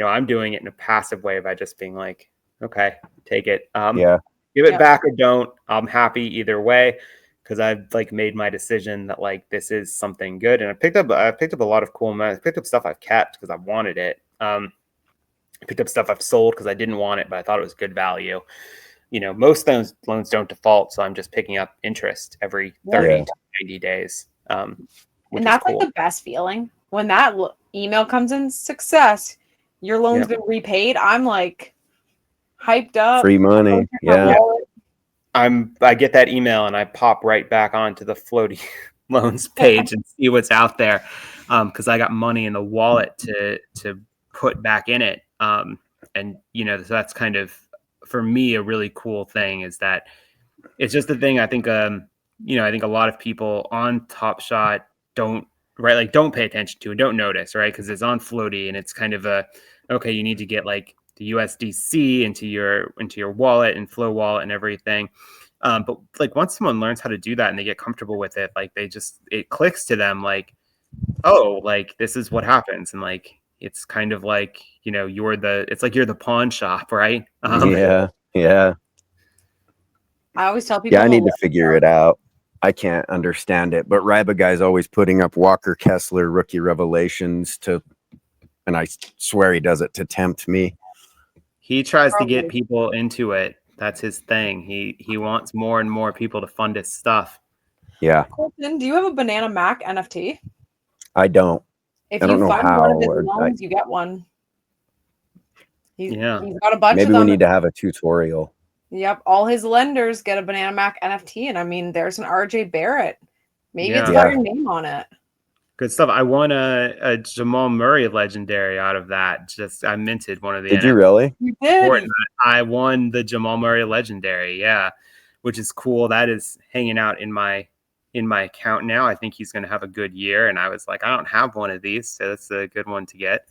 I'm doing it in a passive way by just being like, okay, take it, give it back or don't. I'm happy either way. Because I've like made my decision that like this is something good, and I picked up a lot of cool. I picked up stuff I've kept because I wanted it. I picked up stuff I've sold because I didn't want it, but I thought it was good value. Most of those loans don't default, so I'm just picking up interest every 30 to 90 days. And that's cool. Like the best feeling when that email comes in, success, your loan's been repaid. I'm like hyped up, free money, I get that email and I pop right back onto the Floaty loans page and see what's out there because I got money in the wallet to put back in it. And so that's kind of for me a really cool thing is that it's just the thing I think I think a lot of people on Topshot don't pay attention to and don't notice, right? Because it's on Floaty and it's kind of okay, you need to get like the USDC into your wallet and Flow wallet and everything. But like once someone learns how to do that and they get comfortable with it, like it clicks to them like, oh, like this is what happens. And like it's kind of like, it's like you're the pawn shop, right? Yeah. I always tell people Yeah, I need to figure it out. I can't understand it, but Ryba guy's always putting up Walker Kessler rookie revelations and I swear he does it to tempt me. He tries to get people into it. That's his thing. He wants more and more people to fund his stuff. Yeah. Coultin, do you have a BananaMac NFT? I don't. If I don't you know fund how. one of his loans, you get one. He's got a bunch Maybe of them. we need to have a tutorial. Yep, all his lenders get a BananaMac NFT, and I mean, there's an RJ Barrett. Maybe it's got your name on it. Good stuff. I won a Jamal Murray legendary out of that. I minted one of the. Did you really? You did. I won the Jamal Murray legendary. Yeah, which is cool. That is hanging out in my account now. I think he's going to have a good year. And I was like, I don't have one of these, so that's a good one to get.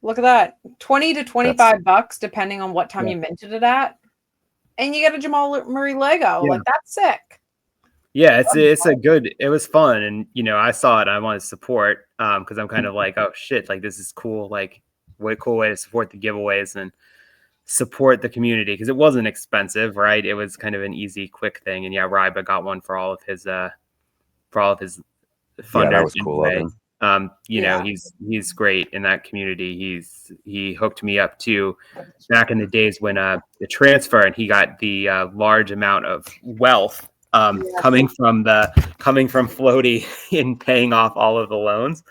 Look at that, $20 to $25, depending on what time you minted it at, and you get a Jamal Murray Lego. Like that's sick. Yeah, it was fun. And, I saw it and I want to support because I'm kind of like, oh shit, like this is cool. Like way cool way to support the giveaways and support the community because it wasn't expensive, right? It was kind of an easy, quick thing. And yeah, Ryba got one for all of his funders. Yeah, that was cool of him. He's great in that community. He hooked me up too back in the days when the transfer and he got the large amount of wealth coming from Floaty in paying off all of the loans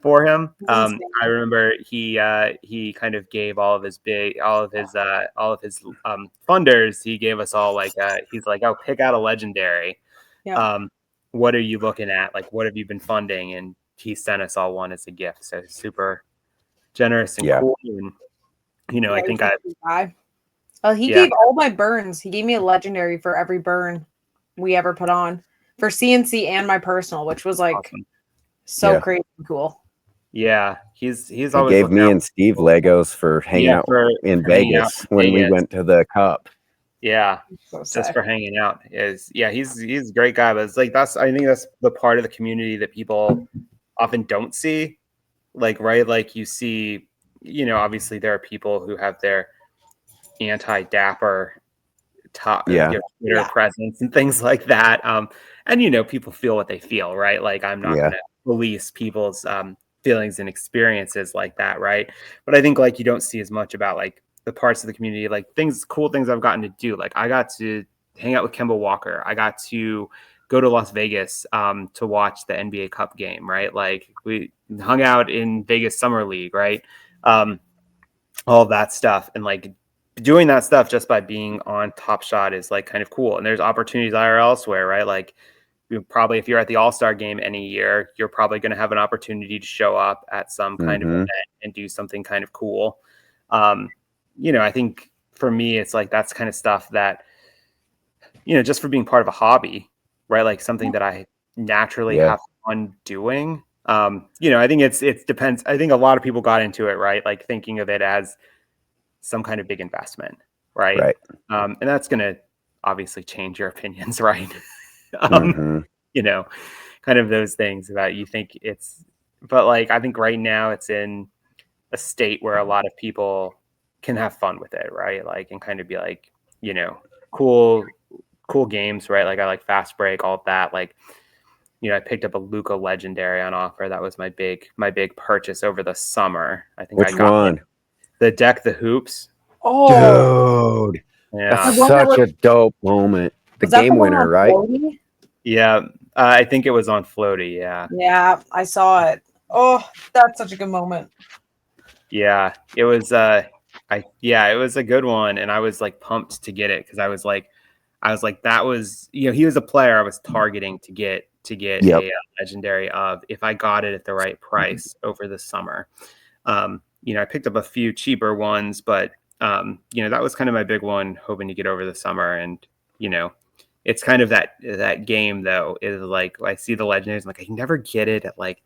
for him. I remember he kind of gave all of his funders. He gave us all he's like, oh, pick out a legendary. Yeah. What are you looking at? Like, what have you been funding? And he sent us all one as a gift. So super generous and cool. And I think he gave all my burns. He gave me a legendary for every burn we ever put on for CNC and my personal, which was like so crazy cool. Yeah, he's always gave me and Steve Legos for hanging out in Vegas when we went to the Cup. Yeah, just for hanging out he's a great guy. But it's like I think that's the part of the community that people often don't see. Like, right, like you see, obviously there are people who have their anti-dapper Twitter presence and things like that. And people feel what they feel, right? Like I'm not going to police people's feelings and experiences like that, right? But I think like you don't see as much about like the parts of the community, like cool things I've gotten to do. Like I got to hang out with Kemba Walker. I got to go to Las Vegas to watch the NBA Cup game, right? Like we hung out in Vegas Summer League, right? All of that stuff. And like doing that stuff just by being on Topshot is like kind of cool. And there's opportunities elsewhere, right? Like probably if you're at the All-Star game any year, you're probably going to have an opportunity to show up at some kind of event and do something kind of cool. I think for me, it's like that's kind of stuff that, just for being part of a hobby, right? Like something that I naturally have fun doing. I think it depends. I think a lot of people got into it, right? Like thinking of it as some kind of big investment, right? And that's going to obviously change your opinions, right? Kind of those things that you think but like, I think right now it's in a state where a lot of people can have fun with it, right? Like, and kind of be like, cool games, right? Like I like Fast Break, all of that. Like, I picked up a Luca legendary on offer. That was my big purchase over the summer. I think Which one? The deck, the hoops. Oh, dude, that's such a dope moment. The game winner, right? Floaty? Yeah, I think it was on Floaty. Yeah, I saw it. Oh, that's such a good moment. Yeah, it was. It was a good one, and I was like pumped to get it because I was like, that was he was a player I was targeting to get a legendary of if I got it at the right price over the summer. I picked up a few cheaper ones, but that was kind of my big one, hoping to get over the summer. And it's kind of that game though is like I see the legendaries, I'm like I can never get it at like,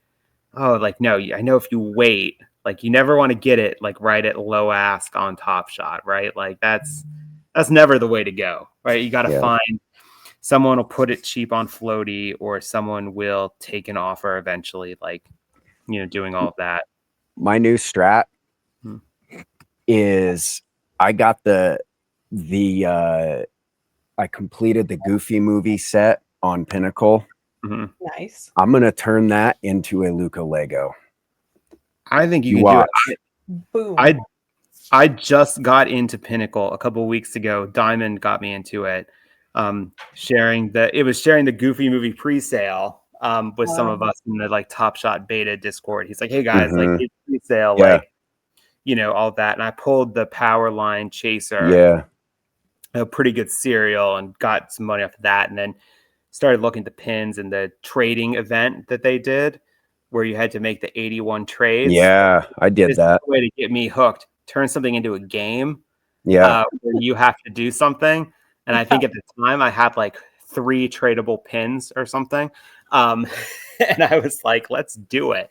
oh, like no, I know if you wait Like you never want to get it like right at low ask on Topshot, right? Like that's never the way to go, right? You got to find someone will put it cheap on Floaty, or someone will take an offer eventually, like, doing all of that. My new strat is I got I completed the Goofy movie set on Pinnacle. Nice. I'm going to turn that into a Luca Lego. I think you can watch. do it. Boom. I just got into Pinnacle a couple of weeks ago. Diamond got me into it. Sharing the Goofy movie pre-sale with some of us in the like Topshot beta Discord. He's like, hey guys, like it's pre-sale, like all that. And I pulled the Powerline Chaser, a pretty good serial, and got some money off of that, and then started looking at the pins and the trading event that they did, where you had to make the 81 trades. Yeah, I did that. Way to get me hooked. Turn something into a game. Yeah, where you have to do something. And I think at the time I had like 3 tradable pins or something. And I was like, let's do it.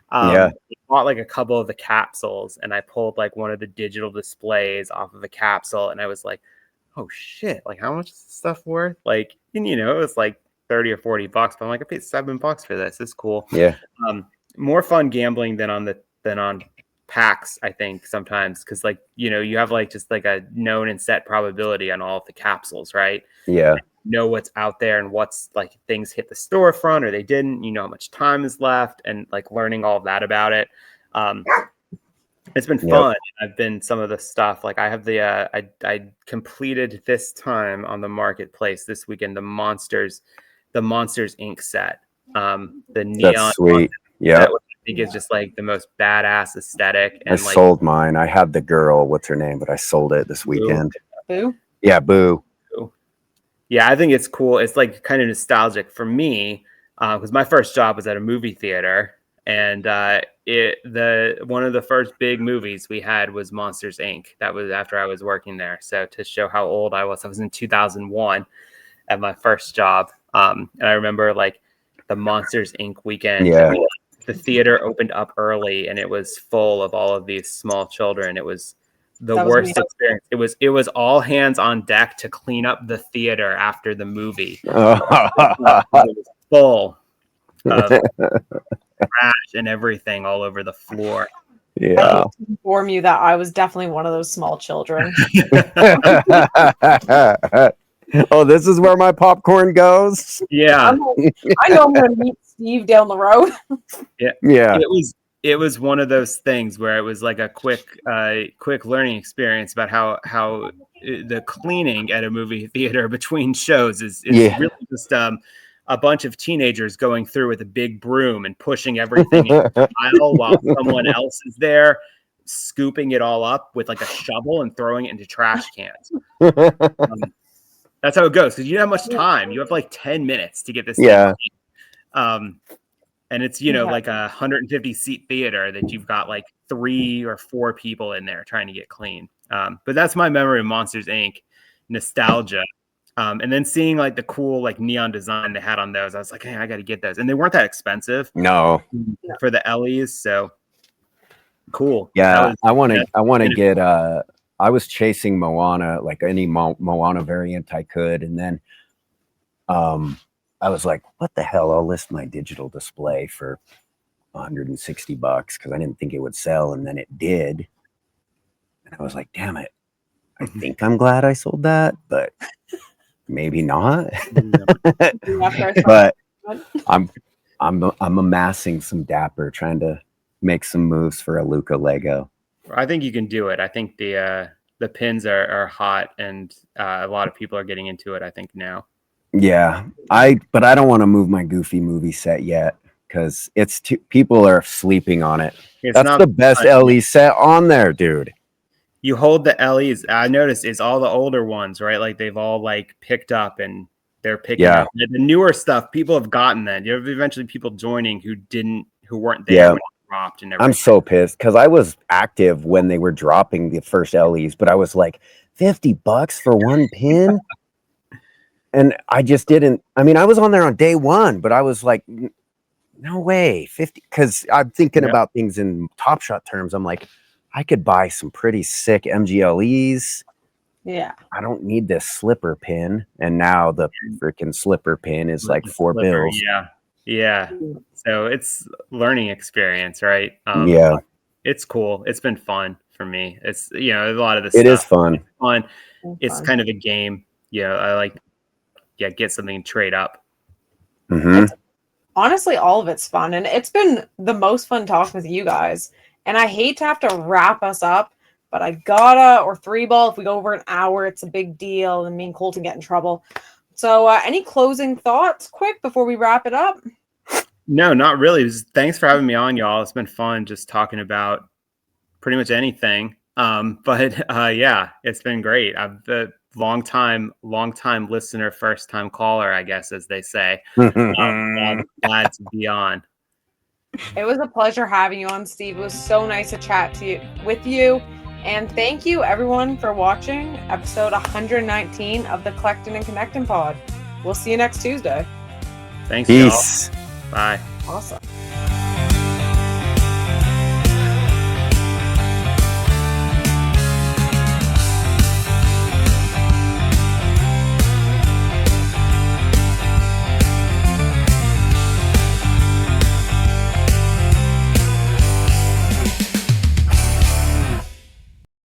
I bought like a couple of the capsules, and I pulled like one of the digital displays off of a capsule, and I was like, oh shit, like how much is this stuff worth? Like, and it was like 30 or 40 bucks, but I'm like, I paid $7 for this. It's cool. Yeah. More fun gambling than on packs, I think, sometimes, because like you have like just like a known and set probability on all of the capsules, right? Yeah. Know what's out there and what's like things hit the storefront or they didn't. How much time is left, and like learning all of that about it. It's been fun. I've been some of the stuff like I have the I completed this time on the marketplace this weekend the Monsters Inc. set. The neon. That's sweet. Yeah. I think is just like the most badass aesthetic. And I sold mine. I had the girl, what's her name, but I sold it this weekend. Boo? Yeah, Boo. Yeah, I think it's cool. It's like kind of nostalgic for me because my first job was at a movie theater, and one of the first big movies we had was Monsters Inc. That was after I was working there. So to show how old I was in 2001 at my first job. And I remember like the Monsters Inc. weekend. Yeah. The theater opened up early, and it was full of all of these small children. It was the worst experience. It was all hands on deck to clean up the theater after the movie. It was full of trash and everything all over the floor. Yeah. I need to inform you that I was definitely one of those small children. Oh, this is where my popcorn goes? Yeah. I know I'm going to meet Steve down the road. Yeah. It was one of those things where it was like a quick learning experience about how the cleaning at a movie theater between shows is really just a bunch of teenagers going through with a big broom and pushing everything in the aisle while someone else is there scooping it all up with like a shovel and throwing it into trash cans. That's how it goes, because you don't have much time. You have like 10 minutes to get this thing clean. And it's, like a 150 seat theater that you've got like 3 or 4 people in there trying to get clean. But that's my memory of Monsters Inc. Nostalgia. And then seeing like the cool like neon design they had on those, I was like, hey, I got to get those. And they weren't that expensive. No. For the Ellies. So cool. Yeah. I want to get, I was chasing Moana, like any Moana variant I could. And then, I was like, what the hell? I'll list my digital display for $160 because I didn't think it would sell. And then it did. And I was like, damn it. I think I'm glad I sold that, but maybe not. But I'm amassing some dapper, trying to make some moves for a Luca Lego. I think you can do it. I think the pins are hot, and a lot of people are getting into it, I think, now. Yeah, but I don't want to move my Goofy movie set yet because people are sleeping on it. That's the best LE set on there, dude. You hold the LEs. I noticed it's all the older ones, right? Like they've all like picked up, and they're picking up the newer stuff. People have gotten that. You have eventually people joining who weren't there when it dropped and everything. I'm so pissed because I was active when they were dropping the first LEs, but I was like $50 for one pin. And I just didn't. I mean, I was on there on day one, but I was like, No way, 50. Because I'm thinking Yeah. about things in Topshot terms. I'm like, I could buy some pretty sick MGLEs. Yeah. I don't need this slipper pin. And now the freaking slipper pin is like The $4 bills. Yeah. So it's learning experience, right? Yeah, It's cool. It's been fun for me. It's, a lot of this it stuff. is fun. It's fun. It's Fun. kind of a game. I like, get something and trade up. Mhm. Honestly, all of it's fun, and it's been the most fun talking with you guys. And I hate to have to wrap us up, but I gotta, or three ball, if we go over an hour, it's a big deal, and me and Coultin get in trouble. So any closing thoughts quick before we wrap it up? No, not really. Thanks for having me on, y'all. It's been fun just talking about pretty much anything. But yeah, it's been great. I'm the long time listener, first time caller, I guess, as they say. Glad to be on. It was a pleasure having you on, Steve. It was so nice to chat with you. And thank you, everyone, for watching episode 119 of the Connectin and Connectin pod. We'll see you next Tuesday. Thanks, Peace. y'all. Bye. Awesome.